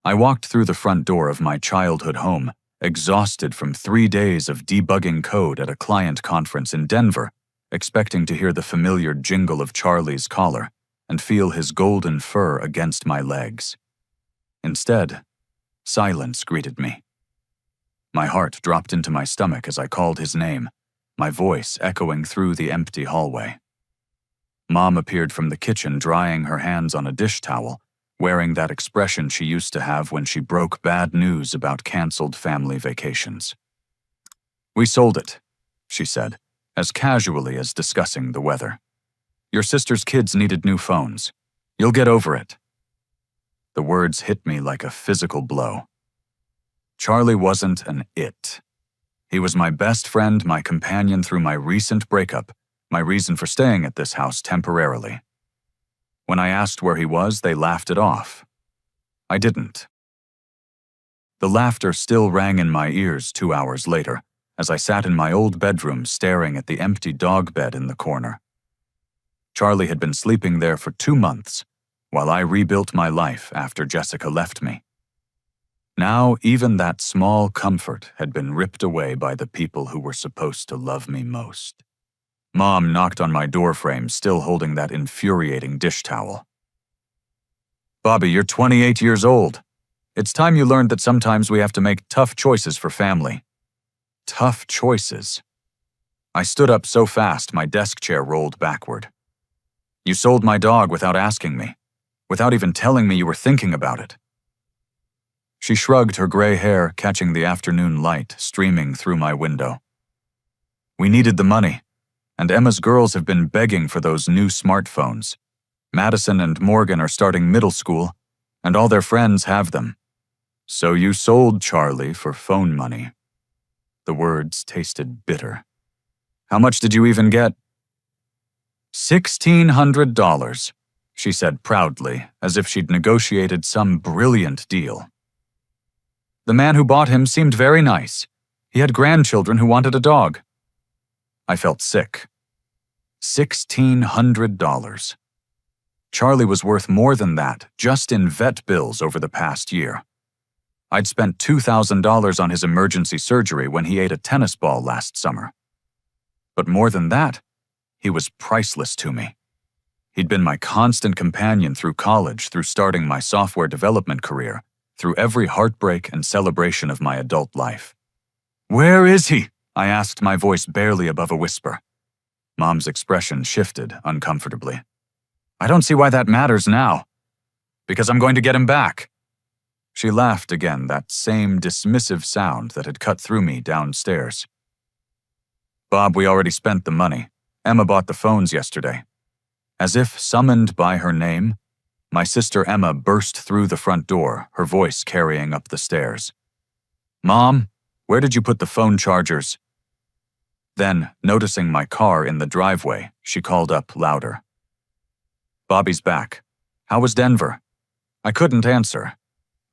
I walked through the front door of my childhood home, exhausted from 3 days of debugging code at a client conference in Denver, expecting to hear the familiar jingle of Charlie's collar and feel his golden fur against my legs. Instead, silence greeted me. My heart dropped into my stomach as I called his name, my voice echoing through the empty hallway. Mom appeared from the kitchen drying her hands on a dish towel, wearing that expression she used to have when she broke bad news about canceled family vacations. "We sold it," she said, as casually as discussing the weather. "Your sister's kids needed new phones. You'll get over it." The words hit me like a physical blow. Charlie wasn't an it. He was my best friend, my companion through my recent breakup, my reason for staying at this house temporarily. When I asked where he was, they laughed it off. I didn't. The laughter still rang in my ears 2 hours later, as I sat in my old bedroom staring at the empty dog bed in the corner. Charlie had been sleeping there for 2 months, while I rebuilt my life after Jessica left me. Now, even that small comfort had been ripped away by the people who were supposed to love me most. Mom knocked on my doorframe, still holding that infuriating dish towel. "Bobby, you're 28 years old. It's time you learned that sometimes we have to make tough choices for family." Tough choices. I stood up so fast my desk chair rolled backward. "You sold my dog without asking me, without even telling me you were thinking about it." She shrugged her gray hair, catching the afternoon light streaming through my window. "We needed the money, and Emma's girls have been begging for those new smartphones. Madison and Morgan are starting middle school, and all their friends have them. So you sold Charlie for phone money." The words tasted bitter. "How much did you even get?" $1,600, she said proudly, as if she'd negotiated some brilliant deal. "The man who bought him seemed very nice. He had grandchildren who wanted a dog." I felt sick. $1,600. Charlie was worth more than that just in vet bills over the past year. I'd spent $2,000 on his emergency surgery when he ate a tennis ball last summer. But more than that, he was priceless to me. He'd been my constant companion through college, through starting my software development career, through every heartbreak and celebration of my adult life. "Where is he?" I asked, my voice barely above a whisper. Mom's expression shifted uncomfortably. "I don't see why that matters now." "Because I'm going to get him back." She laughed again, that same dismissive sound that had cut through me downstairs. "Bob, we already spent the money. Emma bought the phones yesterday." As if summoned by her name, my sister Emma burst through the front door, her voice carrying up the stairs. "Mom, where did you put the phone chargers?" Then, noticing my car in the driveway, she called up louder. "Bobby's back. How was Denver?" I couldn't answer.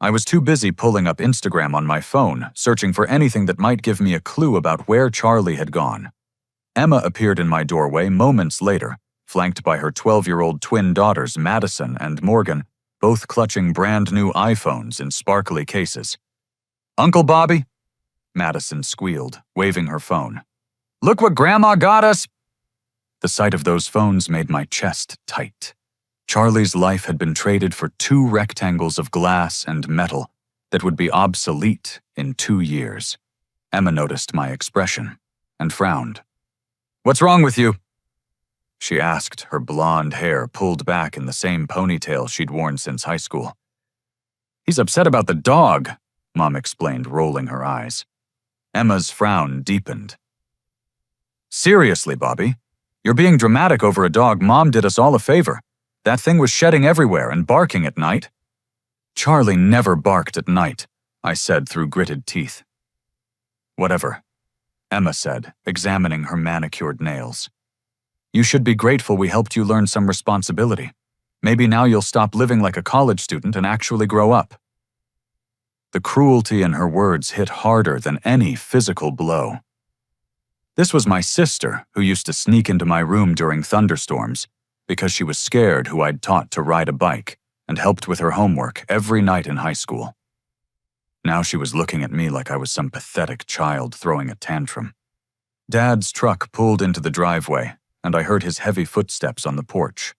I was too busy pulling up Instagram on my phone, searching for anything that might give me a clue about where Charlie had gone. Emma appeared in my doorway moments later, flanked by her 12-year-old twin daughters Madison and Morgan, both clutching brand-new iPhones in sparkly cases. "Uncle Bobby?" Madison squealed, waving her phone. "Look what Grandma got us!" The sight of those phones made my chest tight. Charlie's life had been traded for 2 rectangles of glass and metal that would be obsolete in 2 years. Emma noticed my expression and frowned. "What's wrong with you?" she asked, her blonde hair pulled back in the same ponytail she'd worn since high school. "He's upset about the dog," Mom explained, rolling her eyes. Emma's frown deepened. "Seriously, Bobby, you're being dramatic over a dog. Mom did us all a favor. That thing was shedding everywhere and barking at night." "Charlie never barked at night," I said through gritted teeth. "Whatever," Emma said, examining her manicured nails. "You should be grateful we helped you learn some responsibility. Maybe now you'll stop living like a college student and actually grow up." The cruelty in her words hit harder than any physical blow. This was my sister, who used to sneak into my room during thunderstorms because she was scared, who I'd taught to ride a bike and helped with her homework every night in high school. Now she was looking at me like I was some pathetic child throwing a tantrum. Dad's truck pulled into the driveway, and I heard his heavy footsteps on the porch.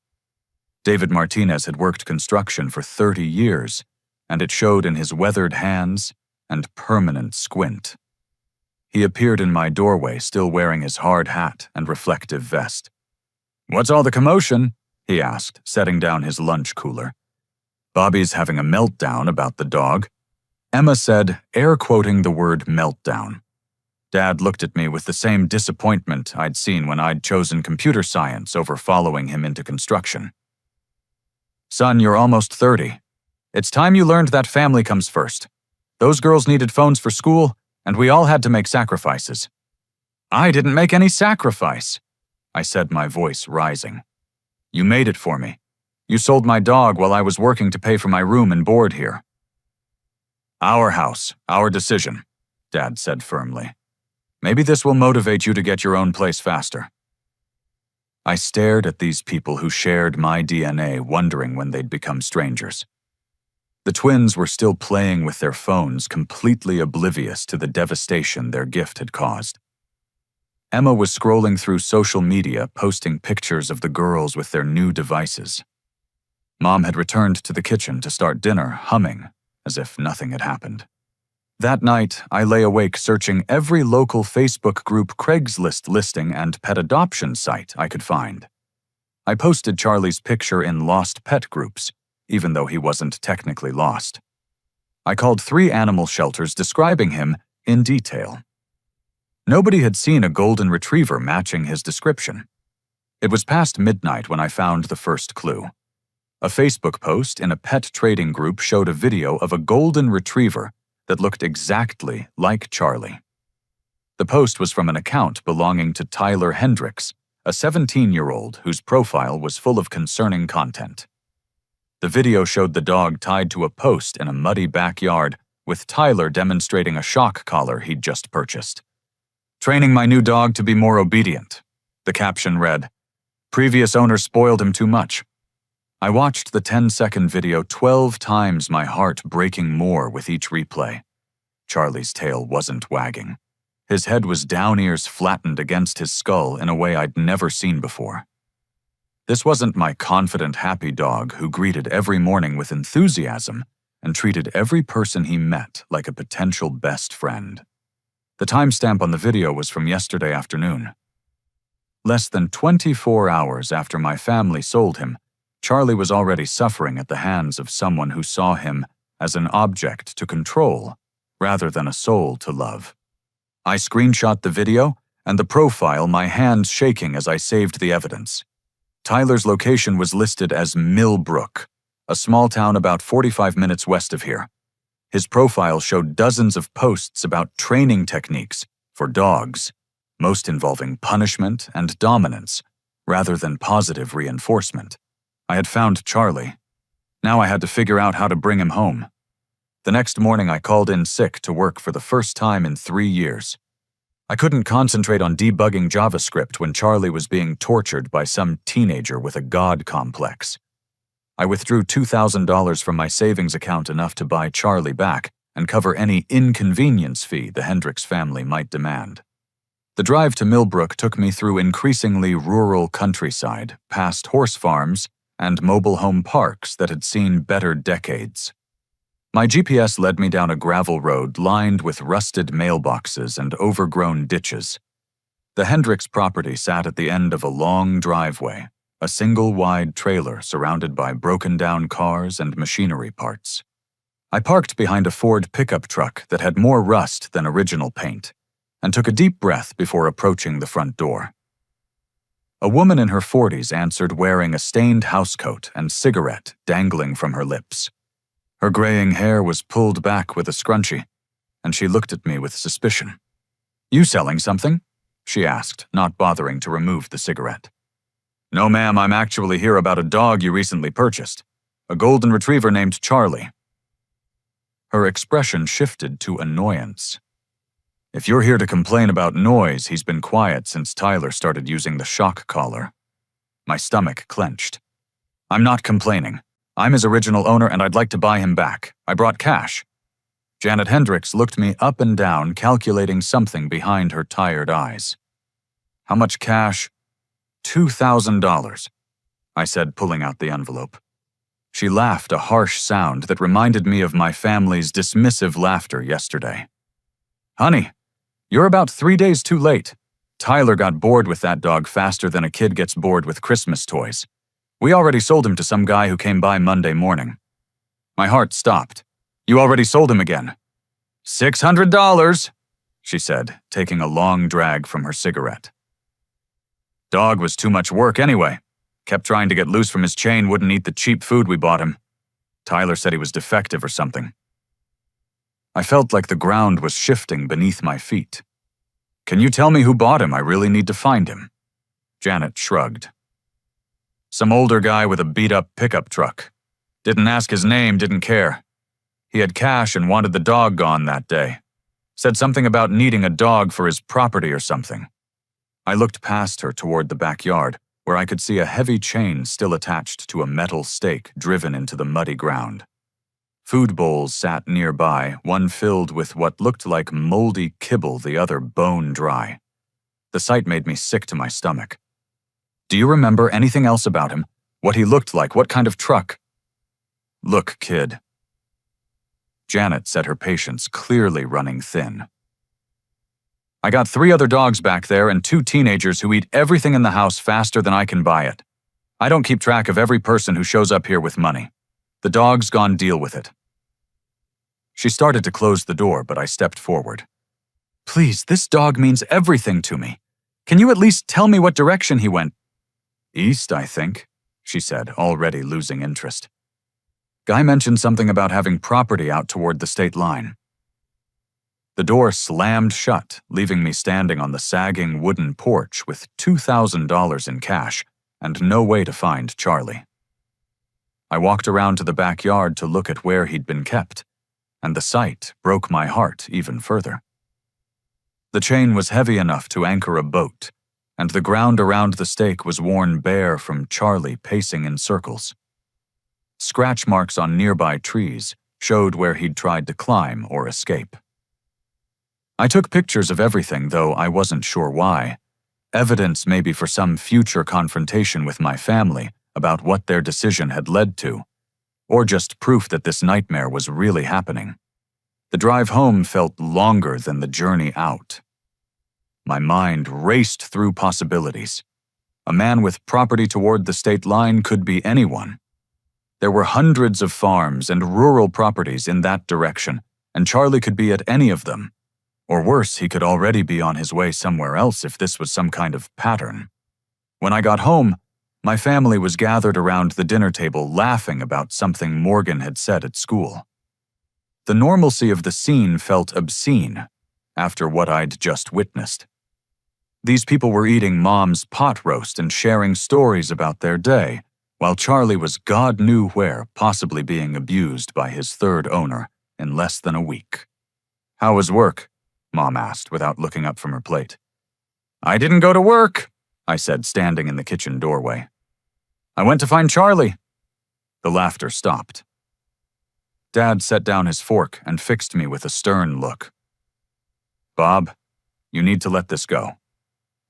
David Martinez had worked construction for 30 years, and it showed in his weathered hands and permanent squint. He appeared in my doorway still wearing his hard hat and reflective vest. "What's all the commotion?" he asked, setting down his lunch cooler. "Bobby's having a meltdown about the dog," Emma said, air quoting the word meltdown. Dad looked at me with the same disappointment I'd seen when I'd chosen computer science over following him into construction. "Son, you're almost 30. It's time you learned that family comes first. Those girls needed phones for school, and we all had to make sacrifices." "I didn't make any sacrifice," I said, my voice rising. "You made it for me. You sold my dog while I was working to pay for my room and board here." "Our house, our decision," Dad said firmly. "Maybe this will motivate you to get your own place faster." I stared at these people who shared my DNA, wondering when they'd become strangers. The twins were still playing with their phones, completely oblivious to the devastation their gift had caused. Emma was scrolling through social media, posting pictures of the girls with their new devices. Mom had returned to the kitchen to start dinner, humming, as if nothing had happened. That night, I lay awake searching every local Facebook group, Craigslist listing, and pet adoption site I could find. I posted Charlie's picture in lost pet groups, even though he wasn't technically lost. I called 3 animal shelters describing him in detail. Nobody had seen a golden retriever matching his description. It was past midnight when I found the first clue. A Facebook post in a pet trading group showed a video of a golden retriever that looked exactly like Charlie. The post was from an account belonging to Tyler Hendricks, a 17-year-old whose profile was full of concerning content. The video showed the dog tied to a post in a muddy backyard, with Tyler demonstrating a shock collar he'd just purchased. "Training my new dog to be more obedient," the caption read. "Previous owner spoiled him too much." I watched the 10-second video 12 times, my heart breaking more with each replay. Charlie's tail wasn't wagging. His head was down, ears flattened against his skull in a way I'd never seen before. This wasn't my confident, happy dog who greeted every morning with enthusiasm and treated every person he met like a potential best friend. The timestamp on the video was from yesterday afternoon. Less than 24 hours after my family sold him, Charlie was already suffering at the hands of someone who saw him as an object to control rather than a soul to love. I screenshot the video and the profile, my hands shaking as I saved the evidence. Tyler's location was listed as Millbrook, a small town about 45 minutes west of here. His profile showed dozens of posts about training techniques for dogs, most involving punishment and dominance rather than positive reinforcement. I had found Charlie. Now I had to figure out how to bring him home. The next morning I called in sick to work for the first time in 3 years. I couldn't concentrate on debugging JavaScript when Charlie was being tortured by some teenager with a god complex. I withdrew $2,000 from my savings account, enough to buy Charlie back and cover any inconvenience fee the Hendricks family might demand. The drive to Millbrook took me through increasingly rural countryside, past horse farms, and mobile home parks that had seen better decades. My GPS led me down a gravel road lined with rusted mailboxes and overgrown ditches. The Hendricks property sat at the end of a long driveway, a single wide trailer surrounded by broken-down cars and machinery parts. I parked behind a Ford pickup truck that had more rust than original paint, and took a deep breath before approaching the front door. A woman in her 40s answered, wearing a stained housecoat and cigarette dangling from her lips. Her graying hair was pulled back with a scrunchie, and she looked at me with suspicion. "You selling something?" she asked, not bothering to remove the cigarette. "No, ma'am, I'm actually here about a dog you recently purchased, a golden retriever named Charlie." Her expression shifted to annoyance. "If you're here to complain about noise, he's been quiet since Tyler started using the shock collar." My stomach clenched. "I'm not complaining. I'm his original owner and I'd like to buy him back. I brought cash." Janet Hendricks looked me up and down, calculating something behind her tired eyes. How much cash? $2,000, I said, pulling out the envelope. She laughed, a harsh sound that reminded me of my family's dismissive laughter yesterday. Honey, you're about 3 days too late. Tyler got bored with that dog faster than a kid gets bored with Christmas toys. We already sold him to some guy who came by Monday morning. My heart stopped. You already sold him again. $600, she said, taking a long drag from her cigarette. Dog was too much work anyway. Kept trying to get loose from his chain, wouldn't eat the cheap food we bought him. Tyler said he was defective or something. I felt like the ground was shifting beneath my feet. Can you tell me who bought him? I really need to find him. Janet shrugged. Some older guy with a beat-up pickup truck. Didn't ask his name, didn't care. He had cash and wanted the dog gone that day. Said something about needing a dog for his property or something. I looked past her toward the backyard, where I could see a heavy chain still attached to a metal stake driven into the muddy ground. Food bowls sat nearby, one filled with what looked like moldy kibble, the other bone dry. The sight made me sick to my stomach. Do you remember anything else about him? What he looked like? What kind of truck? Look, kid. Janet said, her patience clearly running thin. I got 3 other dogs back there and 2 teenagers who eat everything in the house faster than I can buy it. I don't keep track of every person who shows up here with money. The dog's gone, deal with it. She started to close the door, but I stepped forward. Please, this dog means everything to me. Can you at least tell me what direction he went? East, I think, she said, already losing interest. Guy mentioned something about having property out toward the state line. The door slammed shut, leaving me standing on the sagging wooden porch with $2,000 in cash and no way to find Charlie. I walked around to the backyard to look at where he'd been kept, and the sight broke my heart even further. The chain was heavy enough to anchor a boat, and the ground around the stake was worn bare from Charlie pacing in circles. Scratch marks on nearby trees showed where he'd tried to climb or escape. I took pictures of everything, though I wasn't sure why. Evidence maybe for some future confrontation with my family about what their decision had led to, or just proof that this nightmare was really happening. The drive home felt longer than the journey out. My mind raced through possibilities. A man with property toward the state line could be anyone. There were hundreds of farms and rural properties in that direction, and Charlie could be at any of them. Or worse, he could already be on his way somewhere else if this was some kind of pattern. When I got home, my family was gathered around the dinner table laughing about something Morgan had said at school. The normalcy of the scene felt obscene after what I'd just witnessed. These people were eating Mom's pot roast and sharing stories about their day, while Charlie was God knew where, possibly being abused by his third owner in less than a week. How was work? Mom asked without looking up from her plate. I didn't go to work, I said, standing in the kitchen doorway. I went to find Charlie. The laughter stopped. Dad set down his fork and fixed me with a stern look. Bob, you need to let this go.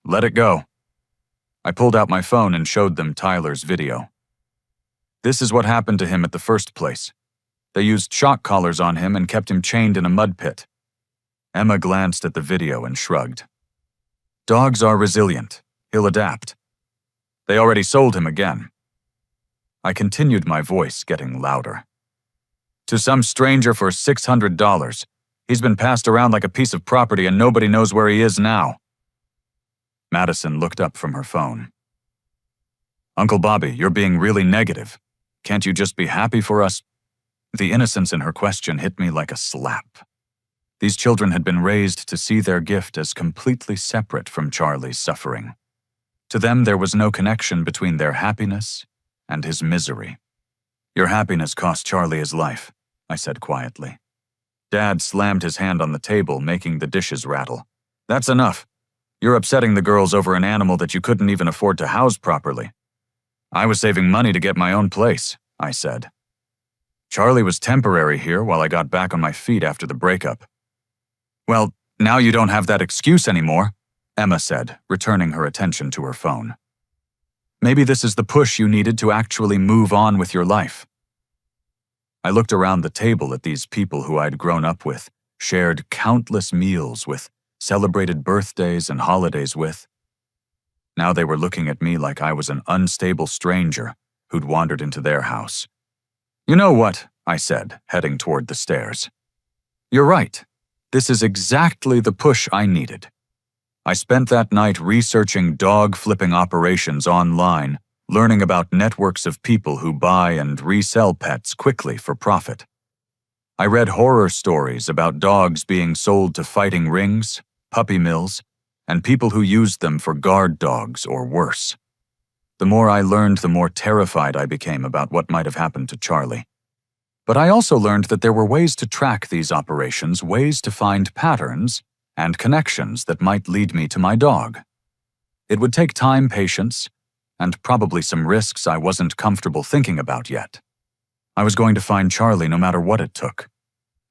Let it go. I pulled out my phone and showed them Tyler's video. This is what happened to him at the first place. They used shock collars on him and kept him chained in a mud pit. Emma glanced at the video and shrugged. Dogs are resilient. He'll adapt. They already sold him again. I continued, my voice getting louder. To some stranger for $600. He's been passed around like a piece of property and nobody knows where he is now. Madison looked up from her phone. Uncle Bobby, you're being really negative. Can't you just be happy for us? The innocence in her question hit me like a slap. These children had been raised to see their gift as completely separate from Charlie's suffering. To them, there was no connection between their happiness and his misery. Your happiness cost Charlie his life, I said quietly. Dad slammed his hand on the table, making the dishes rattle. That's enough. You're upsetting the girls over an animal that you couldn't even afford to house properly. I was saving money to get my own place, I said. Charlie was temporary here while I got back on my feet after the breakup. Well, now you don't have that excuse anymore, Emma said, returning her attention to her phone. Maybe this is the push you needed to actually move on with your life. I looked around the table at these people who I'd grown up with, shared countless meals with, celebrated birthdays and holidays with. Now they were looking at me like I was an unstable stranger who'd wandered into their house. You know what? I said, heading toward the stairs. You're right. This is exactly the push I needed. I spent that night researching dog-flipping operations online, learning about networks of people who buy and resell pets quickly for profit. I read horror stories about dogs being sold to fighting rings, puppy mills, and people who used them for guard dogs or worse. The more I learned, the more terrified I became about what might have happened to Charlie. But I also learned that there were ways to track these operations, ways to find patterns and connections that might lead me to my dog. It would take time, patience, and probably some risks I wasn't comfortable thinking about yet. I was going to find Charlie no matter what it took.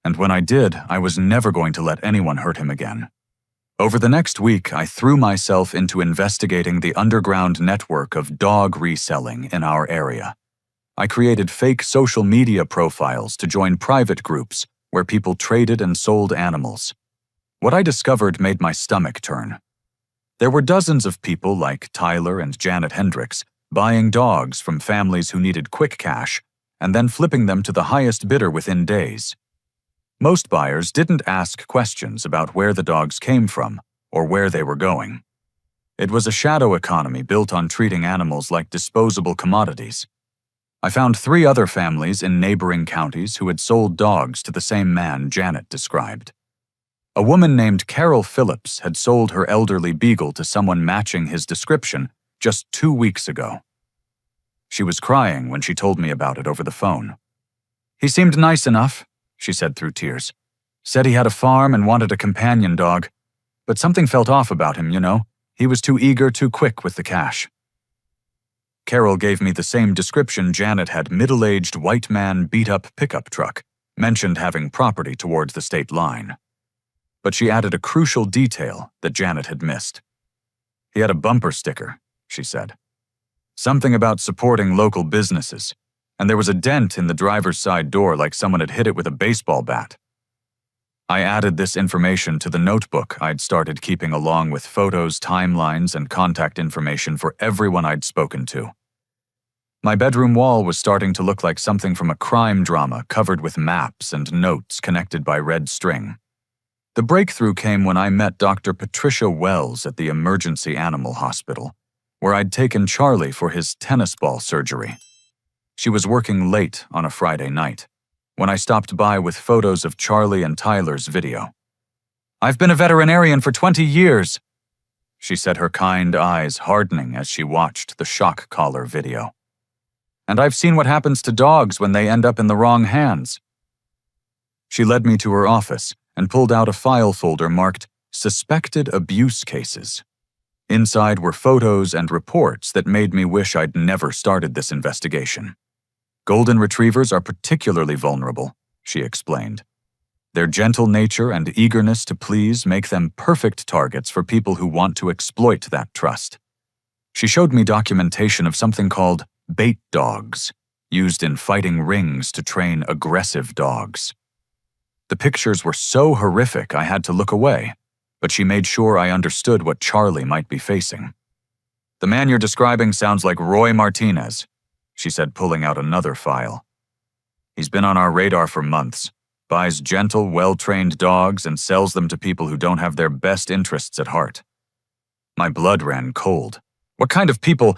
And when I did, I was never going to let anyone hurt him again. Over the next week, I threw myself into investigating the underground network of dog reselling in our area. I created fake social media profiles to join private groups where people traded and sold animals. What I discovered made my stomach turn. There were dozens of people like Tyler and Janet Hendricks buying dogs from families who needed quick cash and then flipping them to the highest bidder within days. Most buyers didn't ask questions about where the dogs came from or where they were going. It was a shadow economy built on treating animals like disposable commodities. I found 3 other families in neighboring counties who had sold dogs to the same man Janet described. A woman named Carol Phillips had sold her elderly beagle to someone matching his description just 2 weeks ago. She was crying when she told me about it over the phone. He seemed nice enough, she said through tears. Said he had a farm and wanted a companion dog. But something felt off about him, you know. He was too eager, too quick with the cash. Carol gave me the same description Janet had: middle-aged white man beat-up pickup truck, mentioned having property towards the state line. But she added a crucial detail that Janet had missed. He had a bumper sticker, she said. Something about supporting local businesses, and there was a dent in the driver's side door like someone had hit it with a baseball bat. I added this information to the notebook I'd started keeping along with photos, timelines, and contact information for everyone I'd spoken to. My bedroom wall was starting to look like something from a crime drama covered with maps and notes connected by red string. The breakthrough came when I met Dr. Patricia Wells at the emergency animal hospital, where I'd taken Charlie for his tennis ball surgery. She was working late on a Friday night, when I stopped by with photos of Charlie and Tyler's video. "I've been a veterinarian for 20 years, she said, her kind eyes hardening as she watched the shock collar video. "And I've seen what happens to dogs when they end up in the wrong hands." She led me to her office and pulled out a file folder marked Suspected Abuse Cases. Inside were photos and reports that made me wish I'd never started this investigation. Golden retrievers are particularly vulnerable, she explained. Their gentle nature and eagerness to please make them perfect targets for people who want to exploit that trust. She showed me documentation of something called bait dogs, used in fighting rings to train aggressive dogs. The pictures were so horrific I had to look away, but she made sure I understood what Charlie might be facing. "The man you're describing sounds like Roy Martinez," she said, pulling out another file. "He's been on our radar for months, buys gentle, well-trained dogs and sells them to people who don't have their best interests at heart." My blood ran cold. What kind of people?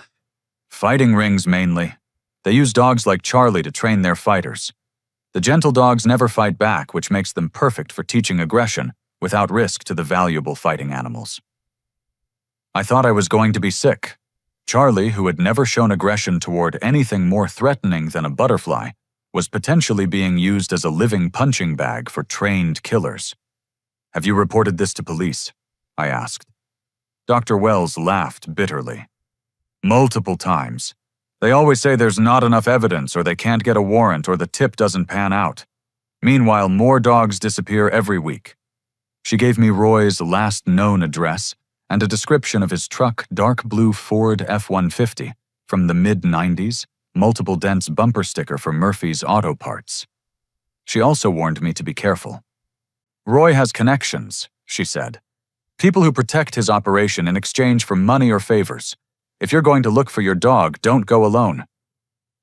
Fighting rings mainly. They use dogs like Charlie to train their fighters. The gentle dogs never fight back, which makes them perfect for teaching aggression without risk to the valuable fighting animals. I thought I was going to be sick. Charlie, who had never shown aggression toward anything more threatening than a butterfly, was potentially being used as a living punching bag for trained killers. "Have you reported this to police?" I asked. Dr. Wells laughed bitterly. "Multiple times. They always say there's not enough evidence, or they can't get a warrant, or the tip doesn't pan out. Meanwhile, more dogs disappear every week. She gave me Roy's last known address and a description of his truck, dark blue Ford F-150 from the mid-90s, multiple dents bumper sticker for Murphy's Auto Parts. She also warned me to be careful. Roy has connections, she said. People who protect his operation in exchange for money or favors. If you're going to look for your dog, don't go alone.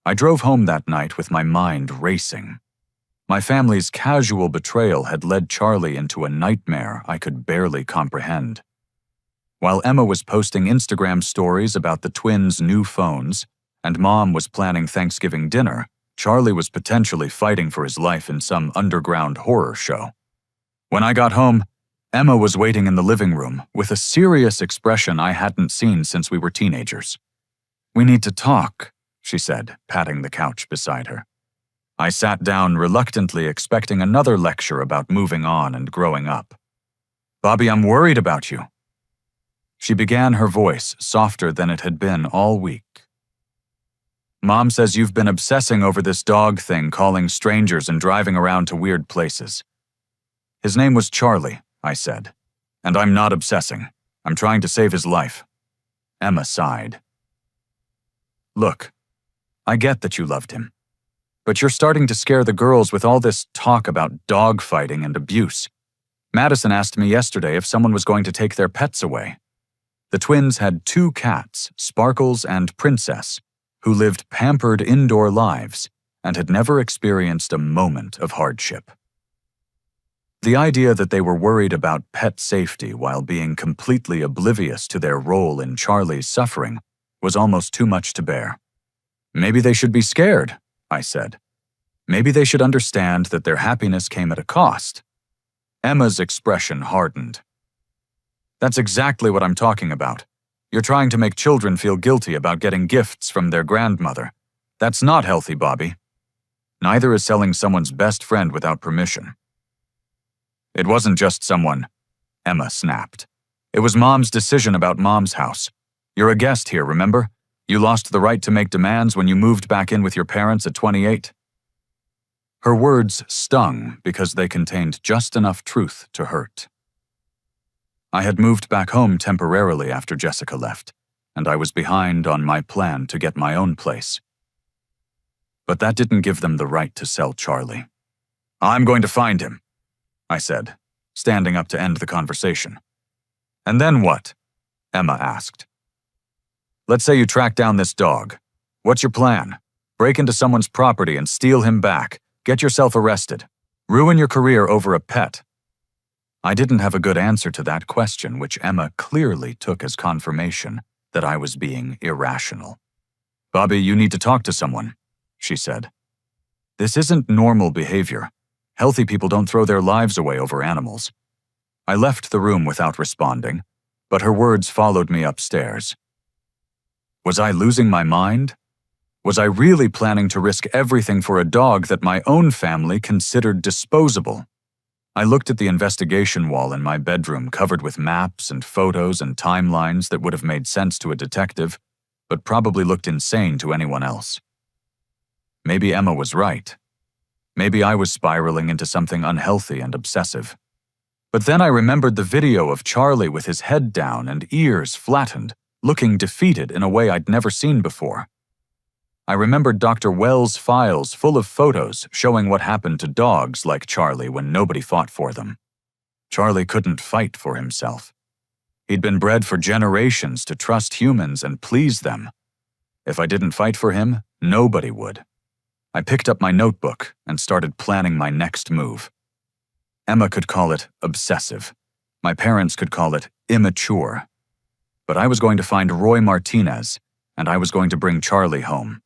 I drove home that night with my mind racing. My family's casual betrayal had led Charlie into a nightmare I could barely comprehend. While Emma was posting Instagram stories about the twins' new phones, and Mom was planning Thanksgiving dinner, Charlie was potentially fighting for his life in some underground horror show. When I got home, Emma was waiting in the living room with a serious expression I hadn't seen since we were teenagers. "We need to talk," she said, patting the couch beside her. I sat down reluctantly, expecting another lecture about moving on and growing up. "Bobby, I'm worried about you." She began, her voice softer than it had been all week. "Mom says you've been obsessing over this dog thing, calling strangers and driving around to weird places." "His name was Charlie," I said, "and I'm not obsessing. I'm trying to save his life." Emma sighed. "Look, I get that you loved him, but you're starting to scare the girls with all this talk about dog fighting and abuse. Madison asked me yesterday if someone was going to take their pets away. The twins had 2 cats, Sparkles and Princess, who lived pampered indoor lives and had never experienced a moment of hardship. The idea that they were worried about pet safety while being completely oblivious to their role in Charlie's suffering was almost too much to bear. "Maybe they should be scared," I said. "Maybe they should understand that their happiness came at a cost." Emma's expression hardened. "That's exactly what I'm talking about. You're trying to make children feel guilty about getting gifts from their grandmother. That's not healthy, Bobby. Neither is selling someone's best friend without permission." "It wasn't just someone," Emma snapped. "It was Mom's decision about Mom's house. You're a guest here, remember? You lost the right to make demands when you moved back in with your parents at 28. Her words stung because they contained just enough truth to hurt. I had moved back home temporarily after Jessica left, and I was behind on my plan to get my own place. But that didn't give them the right to sell Charlie. "I'm going to find him," I said, standing up to end the conversation. "And then what?" Emma asked. "Let's say you track down this dog. What's your plan? Break into someone's property and steal him back, get yourself arrested, ruin your career over a pet." I didn't have a good answer to that question, which Emma clearly took as confirmation that I was being irrational. "Bobby, you need to talk to someone," she said. "This isn't normal behavior. Healthy people don't throw their lives away over animals." I left the room without responding, but her words followed me upstairs. Was I losing my mind? Was I really planning to risk everything for a dog that my own family considered disposable? I looked at the investigation wall in my bedroom, covered with maps and photos and timelines that would have made sense to a detective, but probably looked insane to anyone else. Maybe Emma was right. Maybe I was spiraling into something unhealthy and obsessive. But then I remembered the video of Charlie with his head down and ears flattened, looking defeated in a way I'd never seen before. I remembered Dr. Wells' files full of photos showing what happened to dogs like Charlie when nobody fought for them. Charlie couldn't fight for himself. He'd been bred for generations to trust humans and please them. If I didn't fight for him, nobody would. I picked up my notebook and started planning my next move. Emma could call it obsessive. My parents could call it immature. But I was going to find Roy Martinez, and I was going to bring Charlie home,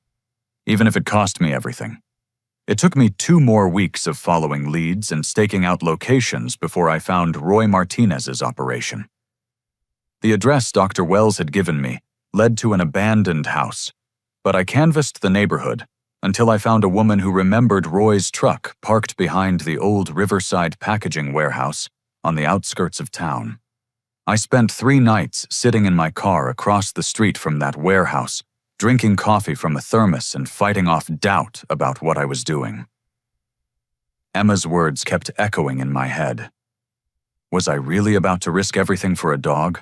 even if it cost me everything. It took me 2 more weeks of following leads and staking out locations before I found Roy Martinez's operation. The address Dr. Wells had given me led to an abandoned house, but I canvassed the neighborhood until I found a woman who remembered Roy's truck parked behind the old Riverside packaging warehouse on the outskirts of town. I spent 3 nights sitting in my car across the street from that warehouse, drinking coffee from a thermos and fighting off doubt about what I was doing. Emma's words kept echoing in my head. Was I really about to risk everything for a dog?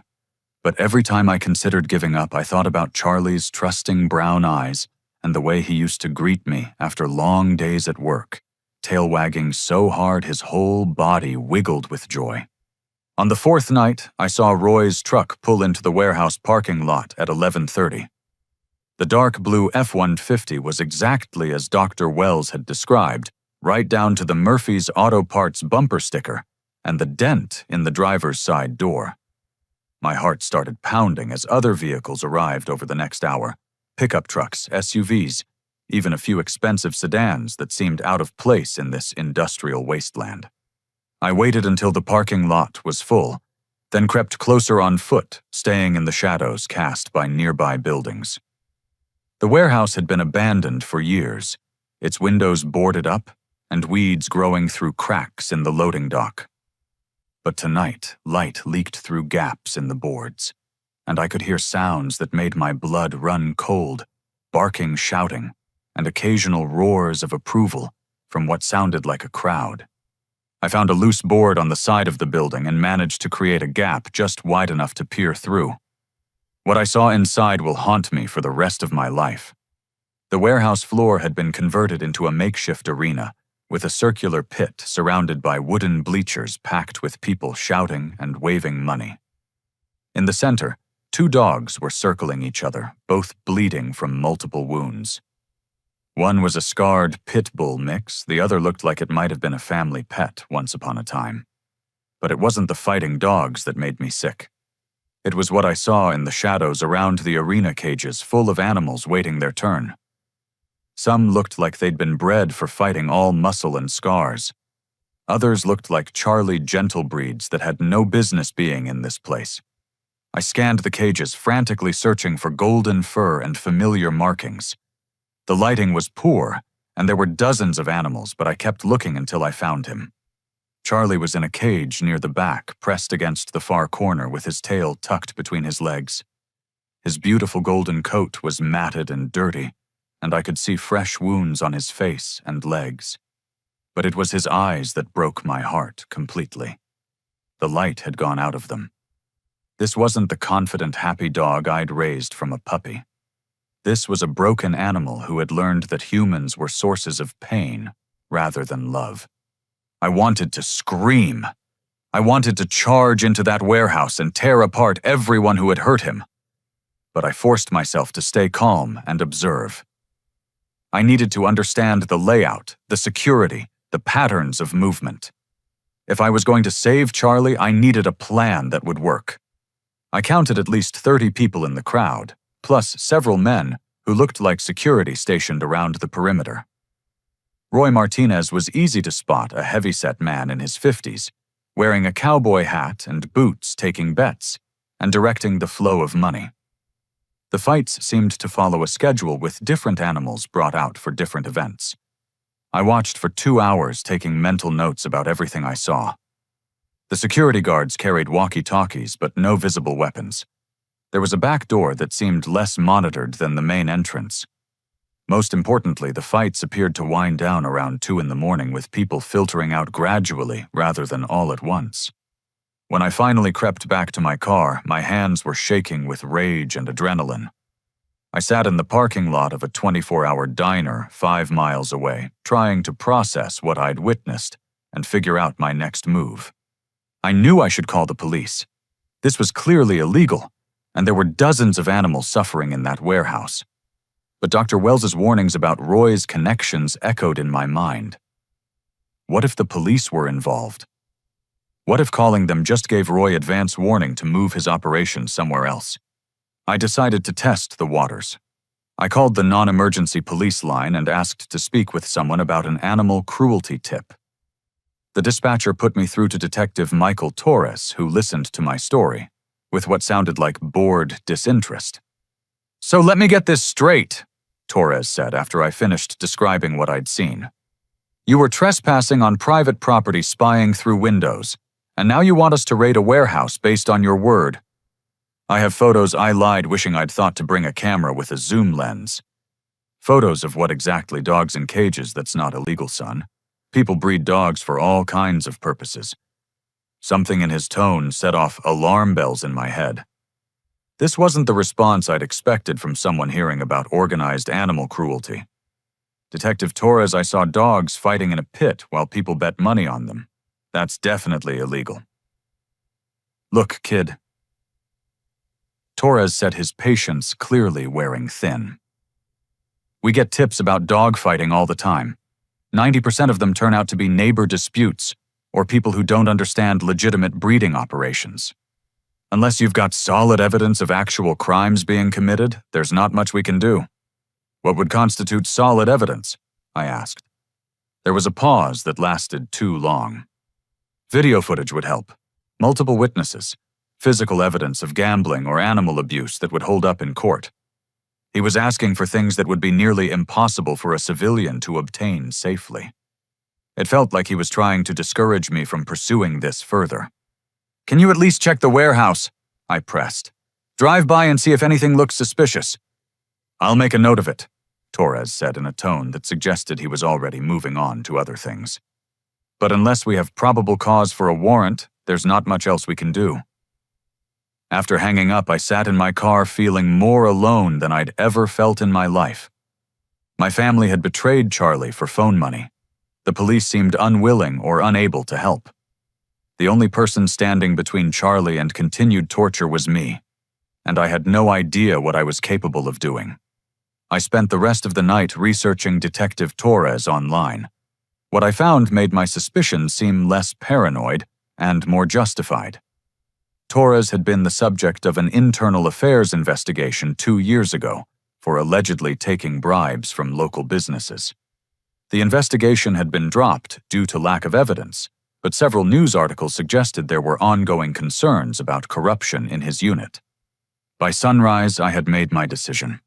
But every time I considered giving up, I thought about Charlie's trusting brown eyes and the way he used to greet me after long days at work, tail wagging so hard his whole body wiggled with joy. On the fourth night, I saw Roy's truck pull into the warehouse parking lot at 11:30. The dark blue F-150 was exactly as Dr. Wells had described, right down to the Murphy's Auto Parts bumper sticker and the dent in the driver's side door. My heart started pounding as other vehicles arrived over the next hour. Pickup trucks, SUVs, even a few expensive sedans that seemed out of place in this industrial wasteland. I waited until the parking lot was full, then crept closer on foot, staying in the shadows cast by nearby buildings. The warehouse had been abandoned for years, its windows boarded up and weeds growing through cracks in the loading dock. But tonight, light leaked through gaps in the boards, and I could hear sounds that made my blood run cold, barking, shouting, and occasional roars of approval from what sounded like a crowd. I found a loose board on the side of the building and managed to create a gap just wide enough to peer through. What I saw inside will haunt me for the rest of my life. The warehouse floor had been converted into a makeshift arena, with a circular pit surrounded by wooden bleachers packed with people shouting and waving money. In the center, 2 dogs were circling each other, both bleeding from multiple wounds. One was a scarred pit bull mix, the other looked like it might have been a family pet once upon a time. But it wasn't the fighting dogs that made me sick. It was what I saw in the shadows around the arena cages full of animals waiting their turn. Some looked like they'd been bred for fighting, all muscle and scars. Others looked like Charlie gentle breeds that had no business being in this place. I scanned the cages, frantically searching for golden fur and familiar markings. The lighting was poor, and there were dozens of animals, but I kept looking until I found him. Charlie was in a cage near the back, pressed against the far corner with his tail tucked between his legs. His beautiful golden coat was matted and dirty, and I could see fresh wounds on his face and legs. But it was his eyes that broke my heart completely. The light had gone out of them. This wasn't the confident, happy dog I'd raised from a puppy. This was a broken animal who had learned that humans were sources of pain rather than love. I wanted to scream. I wanted to charge into that warehouse and tear apart everyone who had hurt him. But I forced myself to stay calm and observe. I needed to understand the layout, the security, the patterns of movement. If I was going to save Charlie, I needed a plan that would work. I counted at least 30 people in the crowd, plus several men who looked like security stationed around the perimeter. Roy Martinez was easy to spot, a heavyset man in his 50s, wearing a cowboy hat and boots, taking bets and directing the flow of money. The fights seemed to follow a schedule with different animals brought out for different events. I watched for 2 hours, taking mental notes about everything I saw. The security guards carried walkie-talkies, but no visible weapons. There was a back door that seemed less monitored than the main entrance. Most importantly, the fights appeared to wind down around 2 in the morning, with people filtering out gradually rather than all at once. When I finally crept back to my car, my hands were shaking with rage and adrenaline. I sat in the parking lot of a 24-hour diner 5 miles away, trying to process what I'd witnessed and figure out my next move. I knew I should call the police. This was clearly illegal, and there were dozens of animals suffering in that warehouse. But Dr. Wells's warnings about Roy's connections echoed in my mind. What if the police were involved? What if calling them just gave Roy advance warning to move his operation somewhere else? I decided to test the waters. I called the non-emergency police line and asked to speak with someone about an animal cruelty tip. The dispatcher put me through to Detective Michael Torres, who listened to my story, with what sounded like bored disinterest. "So let me get this straight," Torres said after I finished describing what I'd seen. "You were trespassing on private property, spying through windows, and now you want us to raid a warehouse based on your word." I have photos I lied wishing I'd thought to bring a camera with a zoom lens. Photos of what exactly dogs in cages that's not illegal, son. People breed dogs for all kinds of purposes. Something in his tone set off alarm bells in my head. This wasn't the response I'd expected from someone hearing about organized animal cruelty. Detective Torres, I saw dogs fighting in a pit while people bet money on them. That's definitely illegal. Look, kid. Torres said, his patience clearly wearing thin. We get tips about dog fighting all the time. 90% of them turn out to be neighbor disputes or people who don't understand legitimate breeding operations. Unless you've got solid evidence of actual crimes being committed, there's not much we can do. What would constitute solid evidence? I asked. There was a pause that lasted too long. Video footage would help. Multiple witnesses. Physical evidence of gambling or animal abuse that would hold up in court. He was asking for things that would be nearly impossible for a civilian to obtain safely. It felt like he was trying to discourage me from pursuing this further. Can you at least check the warehouse? I pressed. Drive by and see if anything looks suspicious. I'll make a note of it, Torres said in a tone that suggested he was already moving on to other things. But unless we have probable cause for a warrant, there's not much else we can do. After hanging up, I sat in my car feeling more alone than I'd ever felt in my life. My family had betrayed Charlie for phone money. The police seemed unwilling or unable to help. The only person standing between Charlie and continued torture was me, and I had no idea what I was capable of doing. I spent the rest of the night researching Detective Torres online. What I found made my suspicions seem less paranoid and more justified. Torres had been the subject of an internal affairs investigation 2 years ago for allegedly taking bribes from local businesses. The investigation had been dropped due to lack of evidence, but several news articles suggested there were ongoing concerns about corruption in his unit. By sunrise, I had made my decision.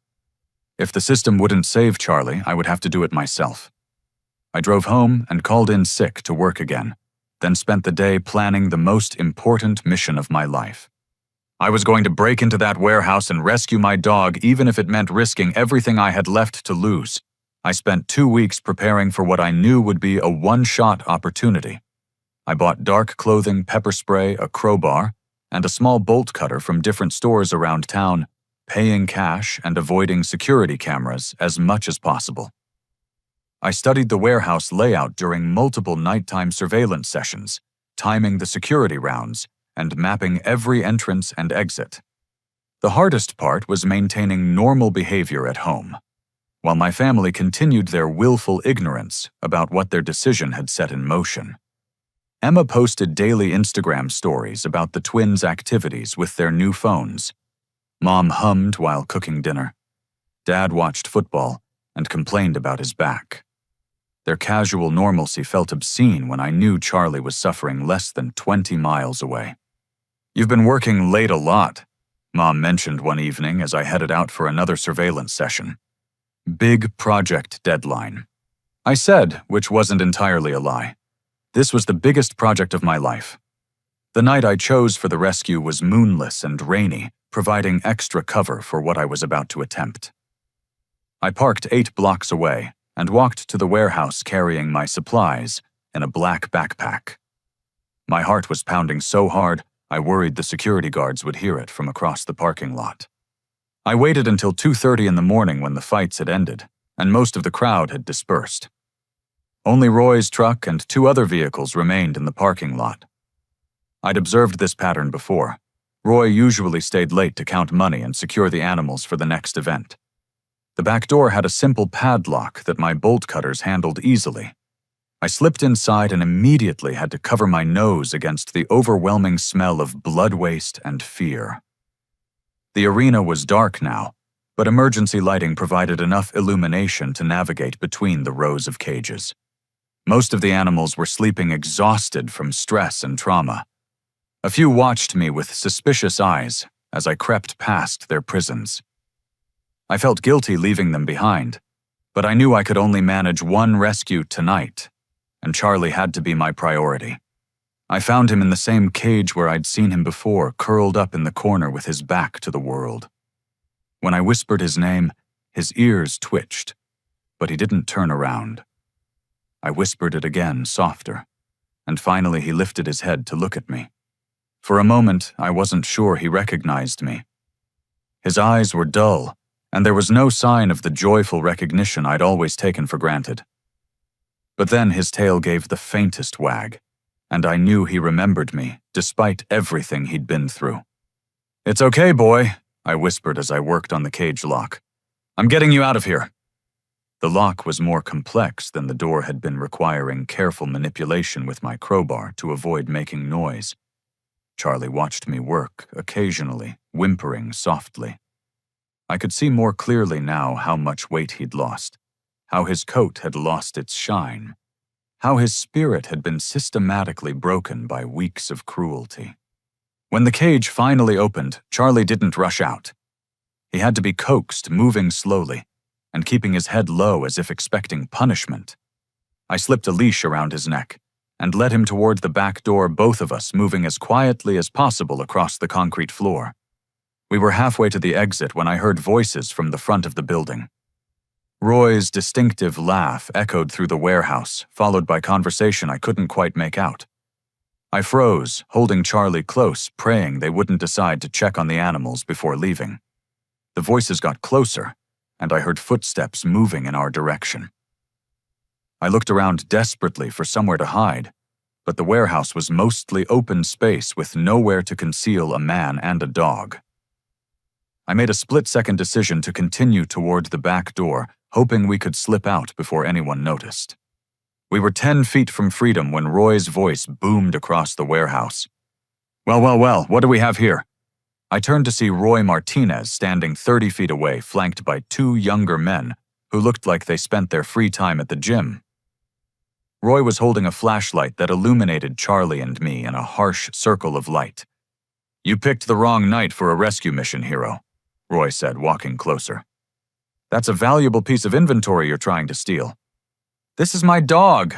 If the system wouldn't save Charlie, I would have to do it myself. I drove home and called in sick to work again, then spent the day planning the most important mission of my life. I was going to break into that warehouse and rescue my dog, even if it meant risking everything I had left to lose. I spent 2 weeks preparing for what I knew would be a one-shot opportunity. I bought dark clothing, pepper spray, a crowbar, and a small bolt cutter from different stores around town, paying cash and avoiding security cameras as much as possible. I studied the warehouse layout during multiple nighttime surveillance sessions, timing the security rounds, and mapping every entrance and exit. The hardest part was maintaining normal behavior at home, while my family continued their willful ignorance about what their decision had set in motion. Emma posted daily Instagram stories about the twins' activities with their new phones. Mom hummed while cooking dinner. Dad watched football and complained about his back. Their casual normalcy felt obscene when I knew Charlie was suffering less than 20 miles away. You've been working late a lot, Mom mentioned one evening as I headed out for another surveillance session. Big project deadline. I said, which wasn't entirely a lie. This was the biggest project of my life. The night I chose for the rescue was moonless and rainy, providing extra cover for what I was about to attempt. I parked 8 blocks away and walked to the warehouse carrying my supplies in a black backpack. My heart was pounding so hard, I worried the security guards would hear it from across the parking lot. I waited until 2:30 in the morning when the fights had ended, and most of the crowd had dispersed. Only Roy's truck and 2 other vehicles remained in the parking lot. I'd observed this pattern before. Roy usually stayed late to count money and secure the animals for the next event. The back door had a simple padlock that my bolt cutters handled easily. I slipped inside and immediately had to cover my nose against the overwhelming smell of blood waste and fear. The arena was dark now, but emergency lighting provided enough illumination to navigate between the rows of cages. Most of the animals were sleeping exhausted from stress and trauma. A few watched me with suspicious eyes as I crept past their prisons. I felt guilty leaving them behind, but I knew I could only manage one rescue tonight, and Charlie had to be my priority. I found him in the same cage where I'd seen him before, curled up in the corner with his back to the world. When I whispered his name, his ears twitched, but he didn't turn around. I whispered it again, softer, and finally he lifted his head to look at me. For a moment, I wasn't sure he recognized me. His eyes were dull, and there was no sign of the joyful recognition I'd always taken for granted. But then his tail gave the faintest wag, and I knew he remembered me, despite everything he'd been through. "It's okay, boy," I whispered as I worked on the cage lock. "I'm getting you out of here." The lock was more complex than the door had been, requiring careful manipulation with my crowbar to avoid making noise. Charlie watched me work, occasionally, whimpering softly. I could see more clearly now how much weight he'd lost, how his coat had lost its shine, how his spirit had been systematically broken by weeks of cruelty. When the cage finally opened, Charlie didn't rush out. He had to be coaxed, moving slowly, and keeping his head low as if expecting punishment. I slipped a leash around his neck and led him toward the back door, both of us moving as quietly as possible across the concrete floor. We were halfway to the exit when I heard voices from the front of the building. Roy's distinctive laugh echoed through the warehouse, followed by conversation I couldn't quite make out. I froze, holding Charlie close, praying they wouldn't decide to check on the animals before leaving. The voices got closer, and I heard footsteps moving in our direction. I looked around desperately for somewhere to hide, but the warehouse was mostly open space with nowhere to conceal a man and a dog. I made a split-second decision to continue toward the back door, hoping we could slip out before anyone noticed. We were 10 feet from freedom when Roy's voice boomed across the warehouse. Well, what do we have here?" I turned to see Roy Martinez standing 30 feet away, flanked by 2 younger men who looked like they spent their free time at the gym. Roy was holding a flashlight that illuminated Charlie and me in a harsh circle of light. "You picked the wrong night for a rescue mission, hero," Roy said, walking closer. "That's a valuable piece of inventory you're trying to steal." "This is my dog,"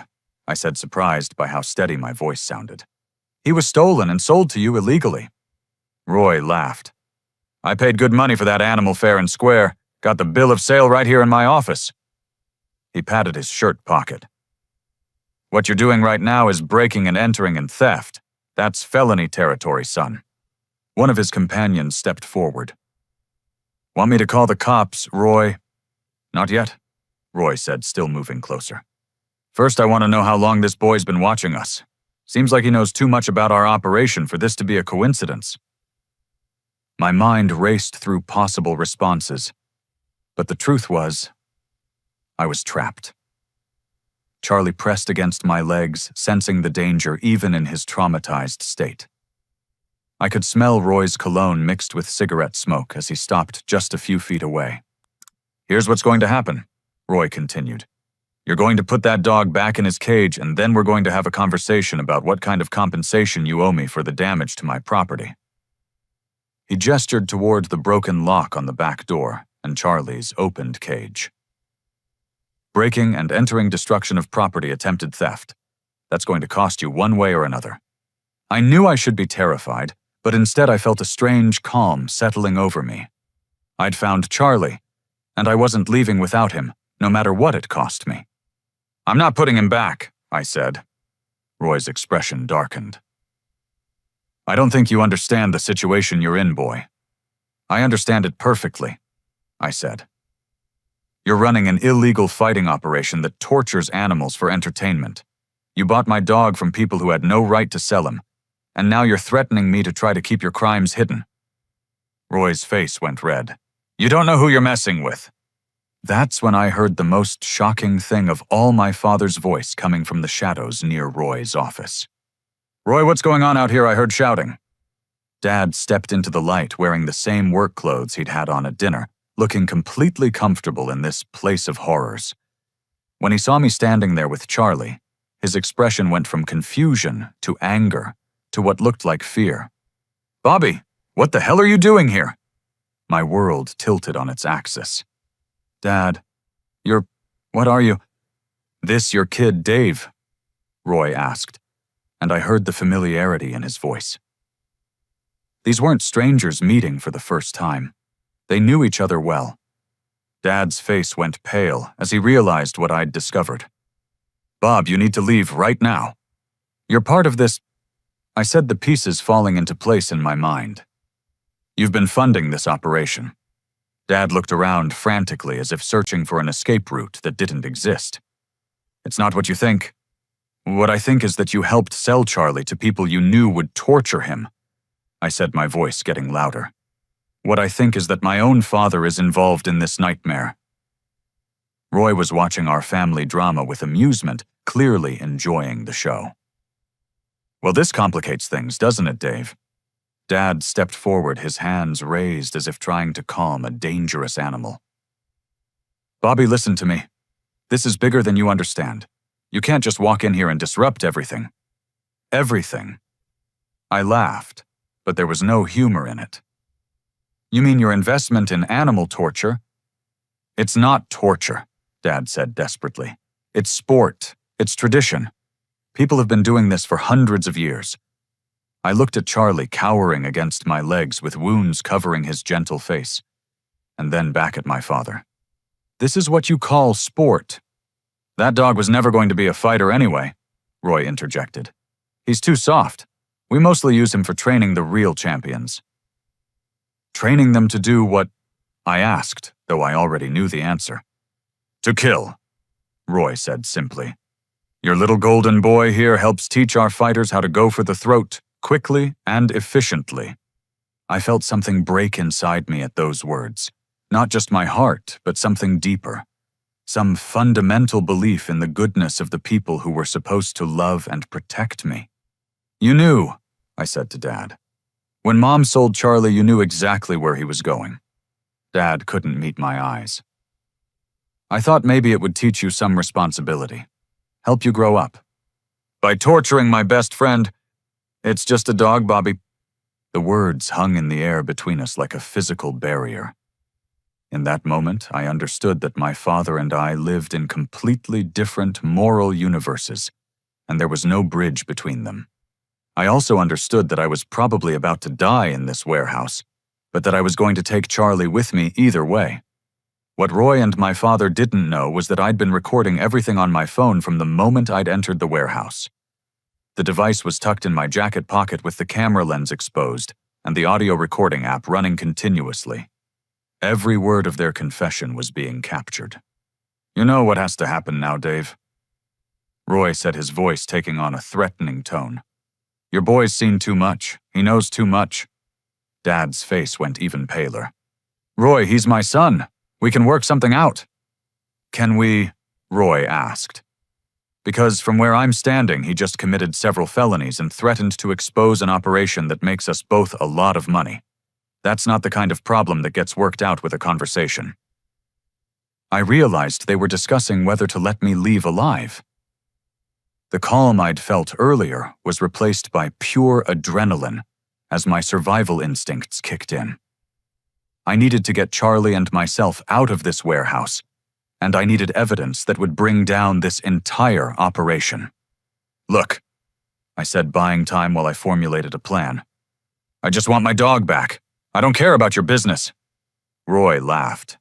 I said, surprised by how steady my voice sounded. "He was stolen and sold to you illegally." Roy laughed. "I paid good money for that animal fair and square. Got the bill of sale right here in my office." He patted his shirt pocket. "What you're doing right now is breaking and entering and theft. That's felony territory, son." One of his companions stepped forward. "Want me to call the cops, Roy?" "Not yet," Roy said, still moving closer. "First, I want to know how long this boy's been watching us. Seems like he knows too much about our operation for this to be a coincidence." My mind raced through possible responses, but the truth was, I was trapped. Charlie pressed against my legs, sensing the danger even in his traumatized state. I could smell Roy's cologne mixed with cigarette smoke as he stopped just a few feet away. "Here's what's going to happen," Roy continued. "You're going to put that dog back in his cage, and then we're going to have a conversation about what kind of compensation you owe me for the damage to my property." He gestured toward the broken lock on the back door and Charlie's opened cage. "Breaking and entering destruction of property, attempted theft. That's going to cost you one way or another." I knew I should be terrified, but instead I felt a strange calm settling over me. I'd found Charlie, and I wasn't leaving without him, no matter what it cost me. "I'm not putting him back," I said. Roy's expression darkened. "I don't think you understand the situation you're in, boy." "I understand it perfectly," I said. "You're running an illegal fighting operation that tortures animals for entertainment. You bought my dog from people who had no right to sell him, and now you're threatening me to try to keep your crimes hidden." Roy's face went red. "You don't know who you're messing with." That's when I heard the most shocking thing of all, my father's voice coming from the shadows near Roy's office. "Roy, what's going on out here? I heard shouting." Dad stepped into the light wearing the same work clothes he'd had on at dinner, looking completely comfortable in this place of horrors. When he saw me standing there with Charlie, his expression went from confusion to anger to what looked like fear. "Bobby, what the hell are you doing here?" My world tilted on its axis. "Dad, what are you?" "This your kid, Dave?" Roy asked, and I heard the familiarity in his voice. These weren't strangers meeting for the first time. They knew each other well. Dad's face went pale as he realized what I'd discovered. "Bob, you need to leave right now. You're part of this—" I said, the pieces falling into place in my mind. "You've been funding this operation." Dad looked around frantically as if searching for an escape route that didn't exist. "It's not what you think. What I think is that you helped sell Charlie to people you knew would torture him," I said, my voice getting louder. "What I think is that my own father is involved in this nightmare." Roy was watching our family drama with amusement, clearly enjoying the show. "Well, this complicates things, doesn't it, Dave?" Dad stepped forward, his hands raised as if trying to calm a dangerous animal. "Bobby, listen to me. This is bigger than you understand. You can't just walk in here and disrupt everything." "Everything?" I laughed, but there was no humor in it. "You mean your investment in animal torture?" "It's not torture," Dad said desperately. "It's sport. It's tradition. People have been doing this for hundreds of years." I looked at Charlie cowering against my legs with wounds covering his gentle face, and then back at my father. "This is what you call sport." "That dog was never going to be a fighter anyway," Roy interjected. "He's too soft. We mostly use him for training the real champions." "Training them to do what?" I asked, though I already knew the answer. "To kill," Roy said simply. "Your little golden boy here helps teach our fighters how to go for the throat, quickly and efficiently." I felt something break inside me at those words. Not just my heart, but something deeper. Some fundamental belief in the goodness of the people who were supposed to love and protect me. "You knew," I said to Dad. "When Mom sold Charlie, you knew exactly where he was going." Dad couldn't meet my eyes. "I thought maybe it would teach you some responsibility. Help you grow up." "By torturing my best friend, it's just a dog, Bobby." The words hung in the air between us like a physical barrier. In that moment, I understood that my father and I lived in completely different moral universes, and there was no bridge between them. I also understood that I was probably about to die in this warehouse, but that I was going to take Charlie with me either way. What Roy and my father didn't know was that I'd been recording everything on my phone from the moment I'd entered the warehouse. The device was tucked in my jacket pocket with the camera lens exposed and the audio recording app running continuously. Every word of their confession was being captured. "You know what has to happen now, Dave," Roy said, his voice taking on a threatening tone. "Your boy's seen too much. He knows too much." Dad's face went even paler. "Roy, he's my son. We can work something out." "Can we?" Roy asked. "Because from where I'm standing, he just committed several felonies and threatened to expose an operation that makes us both a lot of money. That's not the kind of problem that gets worked out with a conversation." I realized they were discussing whether to let me leave alive. The calm I'd felt earlier was replaced by pure adrenaline as my survival instincts kicked in. I needed to get Charlie and myself out of this warehouse, and I needed evidence that would bring down this entire operation. "Look," I said, buying time while I formulated a plan. "I just want my dog back. I don't care about your business." Roy laughed.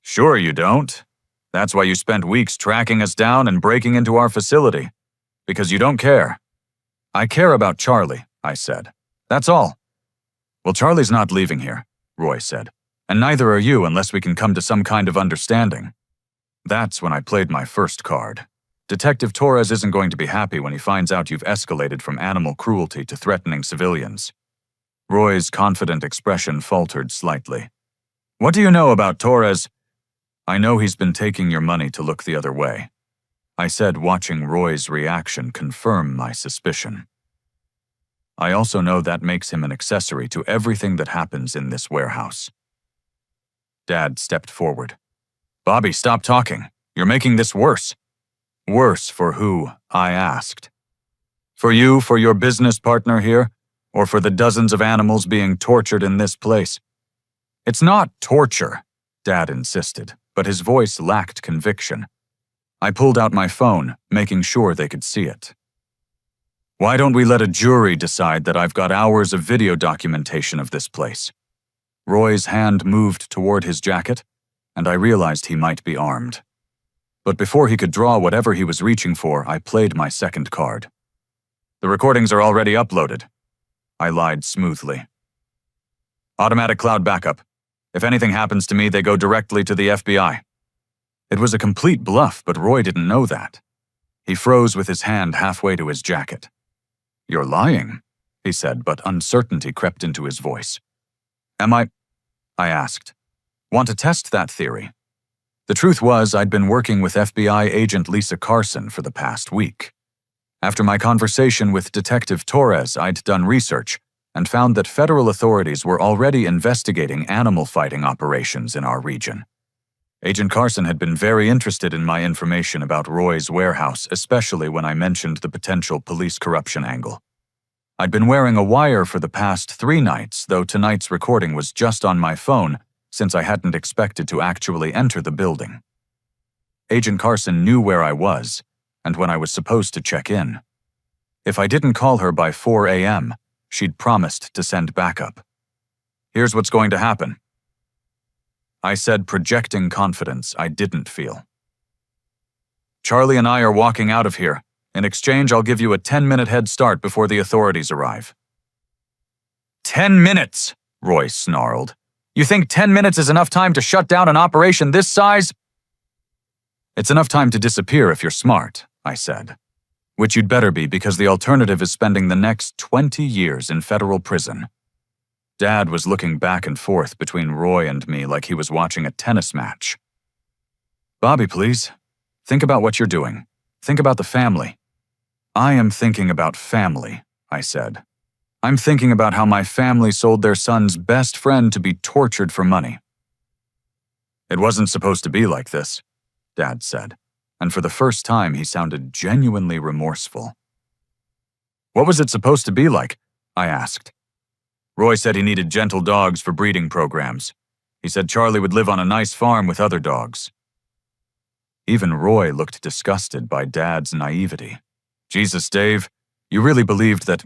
"Sure you don't. That's why you spent weeks tracking us down and breaking into our facility. Because you don't care." "I care about Charlie," I said. "That's all." "Well, Charlie's not leaving here," Roy said. "And neither are you unless we can come to some kind of understanding." That's when I played my first card. Detective Torres isn't going to be happy when he finds out you've escalated from animal cruelty to threatening civilians. Roy's confident expression faltered slightly. "What do you know about Torres?" "I know he's been taking your money to look the other way," I said, watching Roy's reaction confirm my suspicion. "I also know that makes him an accessory to everything that happens in this warehouse." Dad stepped forward. "Bobby, stop talking. You're making this worse." "Worse for who?" I asked. "For you, for your business partner here, or for the dozens of animals being tortured in this place?" "It's not torture," Dad insisted, but his voice lacked conviction. I pulled out my phone, making sure they could see it. Why don't we let a jury decide that I've got hours of video documentation of this place? Roy's hand moved toward his jacket, and I realized he might be armed. But before he could draw whatever he was reaching for, I played my second card. The recordings are already uploaded. I lied smoothly. Automatic cloud backup. If anything happens to me, they go directly to the FBI. It was a complete bluff, but Roy didn't know that. He froze with his hand halfway to his jacket. You're lying, he said, but uncertainty crept into his voice. Am I asked. Want to test that theory? The truth was, I'd been working with FBI agent Lisa Carson for the past week. After my conversation with Detective Torres, I'd done research and found that federal authorities were already investigating animal fighting operations in our region. Agent Carson had been very interested in my information about Roy's warehouse, especially when I mentioned the potential police corruption angle. I'd been wearing a wire for the past 3 nights, though tonight's recording was just on my phone since I hadn't expected to actually enter the building. Agent Carson knew where I was and when I was supposed to check in. If I didn't call her by 4 a.m., she'd promised to send backup. Here's what's going to happen, I said, projecting confidence I didn't feel. Charlie and I are walking out of here. In exchange, I'll give you a 10-minute head start before the authorities arrive. 10 minutes, Roy snarled. You think 10 minutes is enough time to shut down an operation this size? It's enough time to disappear if you're smart, I said. Which you'd better be, because the alternative is spending the next 20 years in federal prison. Dad was looking back and forth between Roy and me like he was watching a tennis match. Bobby, please. Think about what you're doing. Think about the family. I am thinking about family, I said. I'm thinking about how my family sold their son's best friend to be tortured for money. It wasn't supposed to be like this, Dad said, and for the first time he sounded genuinely remorseful. What was it supposed to be like? I asked. Roy said he needed gentle dogs for breeding programs. He said Charlie would live on a nice farm with other dogs. Even Roy looked disgusted by Dad's naivety. Jesus, Dave, you really believed that?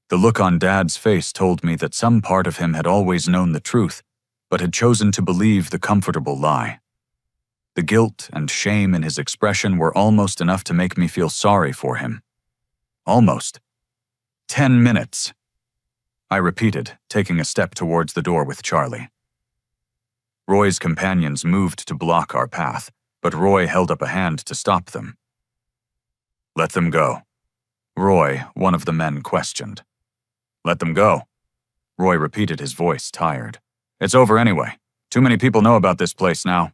The look on Dad's face told me that some part of him had always known the truth, but had chosen to believe the comfortable lie. The guilt and shame in his expression were almost enough to make me feel sorry for him. Almost. 10 minutes. I repeated, taking a step towards the door with Charlie. Roy's companions moved to block our path, but Roy held up a hand to stop them. Let them go. Roy, one of the men, questioned. Let them go. Roy repeated, his voice tired. It's over anyway. Too many people know about this place now.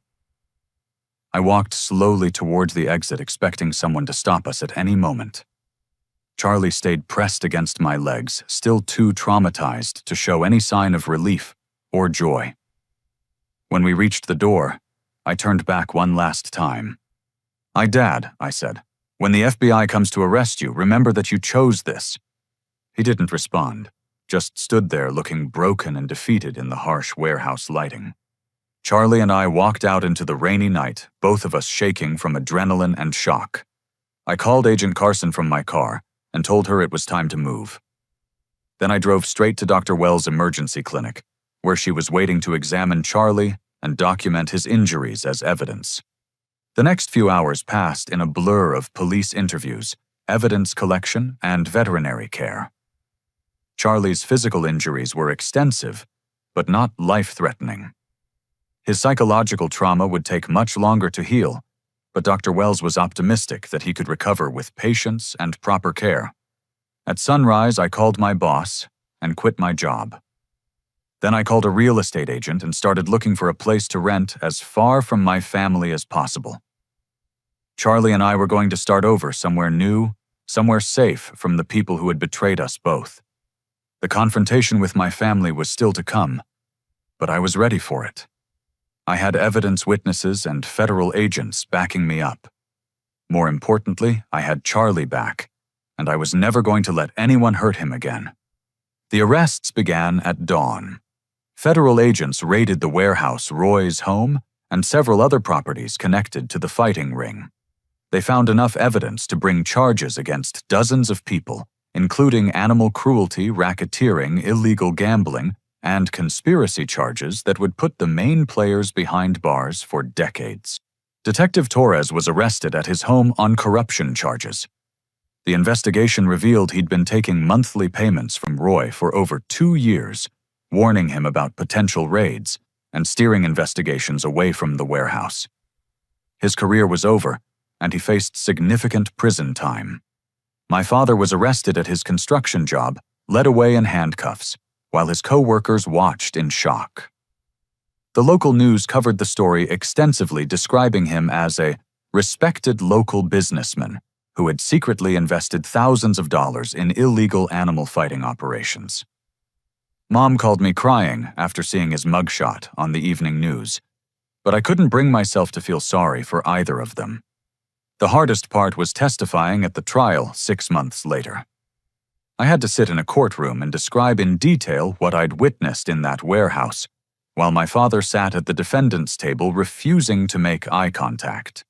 I walked slowly towards the exit, expecting someone to stop us at any moment. Charlie stayed pressed against my legs, still too traumatized to show any sign of relief or joy. When we reached the door, I turned back one last time. Dad, I said, when the FBI comes to arrest you, remember that you chose this. He didn't respond, just stood there looking broken and defeated in the harsh warehouse lighting. Charlie and I walked out into the rainy night, both of us shaking from adrenaline and shock. I called Agent Carson from my car and told her it was time to move. Then I drove straight to Dr. Wells' emergency clinic, where she was waiting to examine Charlie and document his injuries as evidence. The next few hours passed in a blur of police interviews, evidence collection, and veterinary care. Charlie's physical injuries were extensive, but not life-threatening. His psychological trauma would take much longer to heal, but Dr. Wells was optimistic that he could recover with patience and proper care. At sunrise, I called my boss and quit my job. Then I called a real estate agent and started looking for a place to rent as far from my family as possible. Charlie and I were going to start over somewhere new, somewhere safe from the people who had betrayed us both. The confrontation with my family was still to come, but I was ready for it. I had evidence witnesses and federal agents backing me up. More importantly, I had Charlie back, and I was never going to let anyone hurt him again. The arrests began at dawn. Federal agents raided the warehouse, Roy's home, and several other properties connected to the fighting ring. They found enough evidence to bring charges against dozens of people, including animal cruelty, racketeering, illegal gambling, and conspiracy charges that would put the main players behind bars for decades. Detective Torres was arrested at his home on corruption charges. The investigation revealed he'd been taking monthly payments from Roy for over 2 years, warning him about potential raids and steering investigations away from the warehouse. His career was over, and he faced significant prison time. My father was arrested at his construction job, led away in handcuffs, while his co-workers watched in shock. The local news covered the story extensively, describing him as a respected local businessman who had secretly invested thousands of dollars in illegal animal fighting operations. Mom called me crying after seeing his mugshot on the evening news, but I couldn't bring myself to feel sorry for either of them. The hardest part was testifying at the trial 6 months later. I had to sit in a courtroom and describe in detail what I'd witnessed in that warehouse, while my father sat at the defendant's table refusing to make eye contact.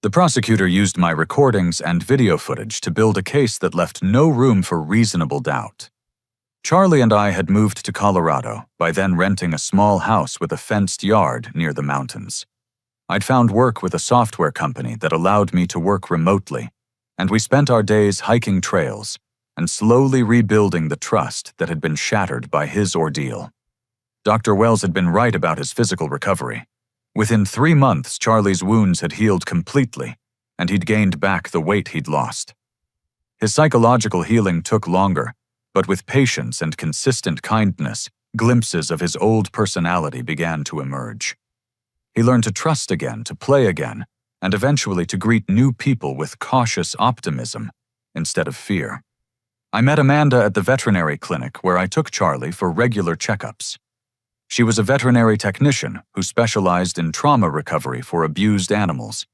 The prosecutor used my recordings and video footage to build a case that left no room for reasonable doubt. Charlie and I had moved to Colorado, by then renting a small house with a fenced yard near the mountains. I'd found work with a software company that allowed me to work remotely, and we spent our days hiking trails and slowly rebuilding the trust that had been shattered by his ordeal. Dr. Wells had been right about his physical recovery. Within 3 months, Charlie's wounds had healed completely, and he'd gained back the weight he'd lost. His psychological healing took longer, but with patience and consistent kindness, glimpses of his old personality began to emerge. He learned to trust again, to play again, and eventually to greet new people with cautious optimism instead of fear. I met Amanda at the veterinary clinic where I took Charlie for regular checkups. She was a veterinary technician who specialized in trauma recovery for abused animals,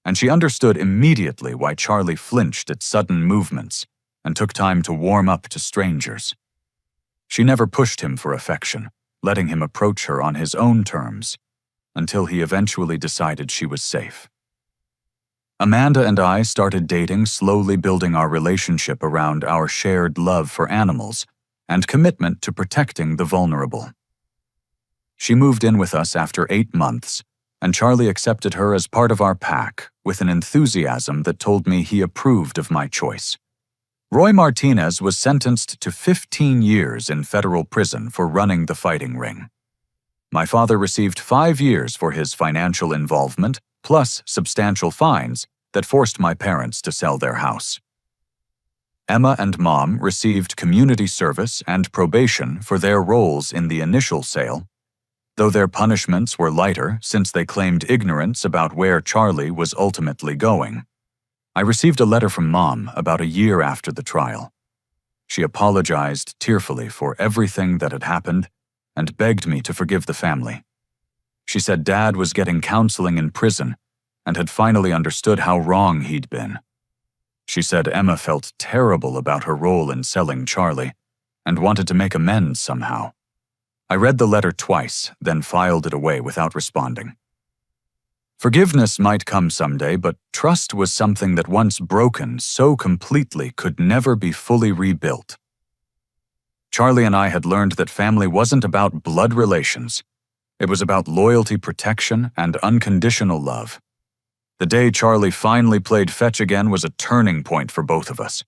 and she understood immediately why Charlie flinched at sudden movements and took time to warm up to strangers. She never pushed him for affection, letting him approach her on his own terms, until he eventually decided she was safe. Amanda and I started dating, slowly building our relationship around our shared love for animals and commitment to protecting the vulnerable. She moved in with us after 8 months, and Charlie accepted her as part of our pack with an enthusiasm that told me he approved of my choice. Roy Martinez was sentenced to 15 years in federal prison for running the fighting ring. My father received 5 years for his financial involvement, plus substantial fines that forced my parents to sell their house. Emma and Mom received community service and probation for their roles in the initial sale, though their punishments were lighter since they claimed ignorance about where Charlie was ultimately going. I received a letter from Mom about a year after the trial. She apologized tearfully for everything that had happened and begged me to forgive the family. She said Dad was getting counseling in prison and had finally understood how wrong he'd been. She said Emma felt terrible about her role in selling Charlie and wanted to make amends somehow. I read the letter twice, then filed it away without responding. Forgiveness might come someday, but trust was something that once broken so completely could never be fully rebuilt. Charlie and I had learned that family wasn't about blood relations. It was about loyalty, protection, and unconditional love. The day Charlie finally played fetch again was a turning point for both of us.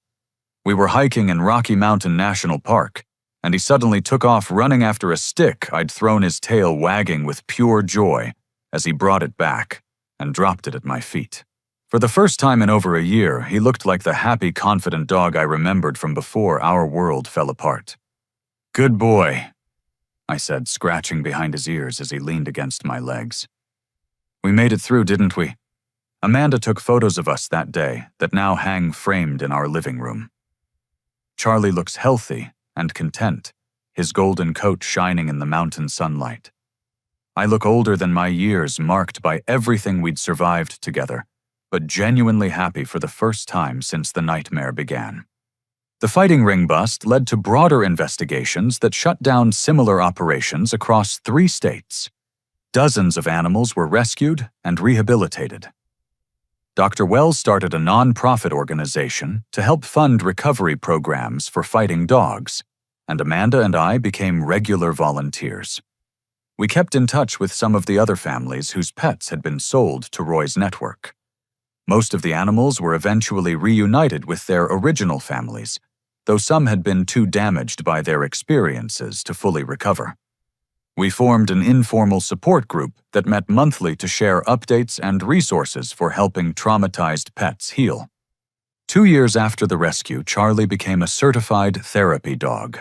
We were hiking in Rocky Mountain National Park, and he suddenly took off running after a stick I'd thrown, his tail wagging with pure joy as he brought it back and dropped it at my feet. For the first time in over a year, he looked like the happy, confident dog I remembered from before our world fell apart. "Good boy," I said, scratching behind his ears as he leaned against my legs. "We made it through, didn't we?" Amanda took photos of us that day that now hang framed in our living room. Charlie looks healthy and content, his golden coat shining in the mountain sunlight. I look older than my years, marked by everything we'd survived together, but genuinely happy for the first time since the nightmare began. The fighting ring bust led to broader investigations that shut down similar operations across 3 states. Dozens of animals were rescued and rehabilitated. Dr. Wells started a non-profit organization to help fund recovery programs for fighting dogs, and Amanda and I became regular volunteers. We kept in touch with some of the other families whose pets had been sold to Roy's network. Most of the animals were eventually reunited with their original families, though some had been too damaged by their experiences to fully recover. We formed an informal support group that met monthly to share updates and resources for helping traumatized pets heal. 2 years after the rescue, Charlie became a certified therapy dog.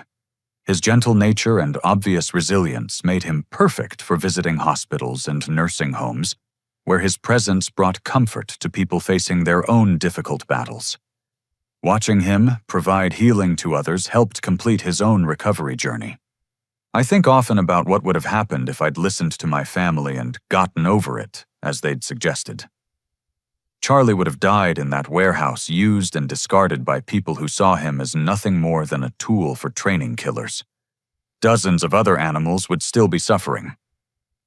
His gentle nature and obvious resilience made him perfect for visiting hospitals and nursing homes, where his presence brought comfort to people facing their own difficult battles. Watching him provide healing to others helped complete his own recovery journey. I think often about what would have happened if I'd listened to my family and gotten over it, as they'd suggested. Charlie would have died in that warehouse, used and discarded by people who saw him as nothing more than a tool for training killers. Dozens of other animals would still be suffering.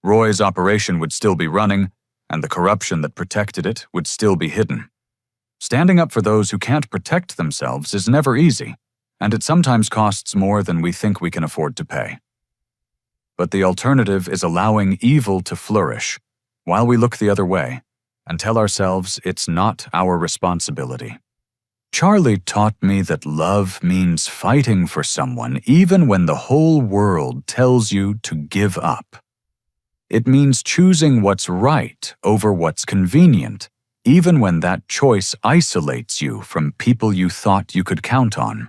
Roy's operation would still be running, and the corruption that protected it would still be hidden. Standing up for those who can't protect themselves is never easy, and it sometimes costs more than we think we can afford to pay. But the alternative is allowing evil to flourish while we look the other way and tell ourselves it's not our responsibility. Charlie taught me that love means fighting for someone even when the whole world tells you to give up. It means choosing what's right over what's convenient, even when that choice isolates you from people you thought you could count on.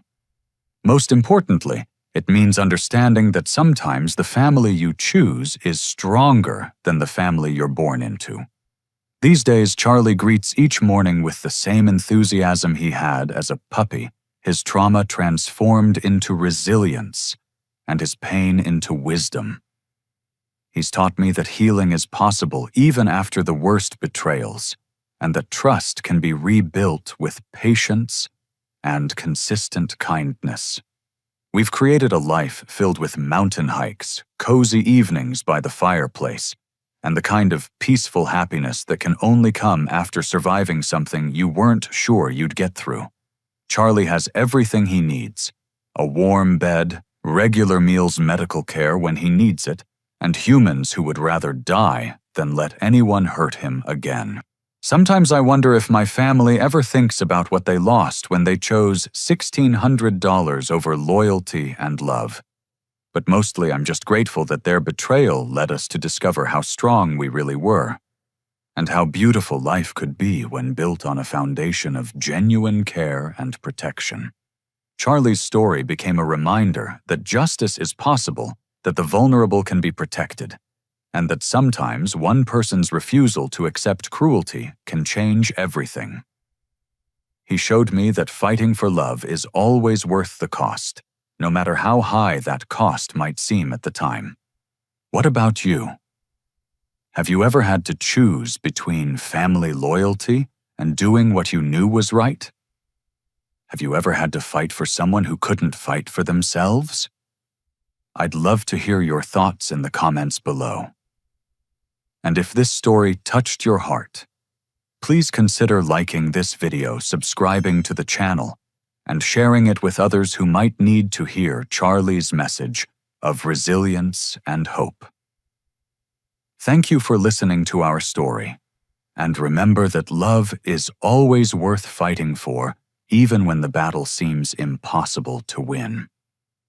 Most importantly, it means understanding that sometimes the family you choose is stronger than the family you're born into. These days, Charlie greets each morning with the same enthusiasm he had as a puppy, his trauma transformed into resilience, and his pain into wisdom. He's taught me that healing is possible even after the worst betrayals, and that trust can be rebuilt with patience and consistent kindness. We've created a life filled with mountain hikes, cozy evenings by the fireplace, and the kind of peaceful happiness that can only come after surviving something you weren't sure you'd get through. Charlie has everything he needs: a warm bed, regular meals, medical care when he needs it, and humans who would rather die than let anyone hurt him again. Sometimes I wonder if my family ever thinks about what they lost when they chose $1,600 over loyalty and love. But mostly I'm just grateful that their betrayal led us to discover how strong we really were, and how beautiful life could be when built on a foundation of genuine care and protection. Charlie's story became a reminder that justice is possible, that the vulnerable can be protected, and that sometimes one person's refusal to accept cruelty can change everything. He showed me that fighting for love is always worth the cost, no matter how high that cost might seem at the time. What about you? Have you ever had to choose between family loyalty and doing what you knew was right? Have you ever had to fight for someone who couldn't fight for themselves? I'd love to hear your thoughts in the comments below. And if this story touched your heart, please consider liking this video, subscribing to the channel, and sharing it with others who might need to hear Charlie's message of resilience and hope. Thank you for listening to our story, and remember that love is always worth fighting for, even when the battle seems impossible to win.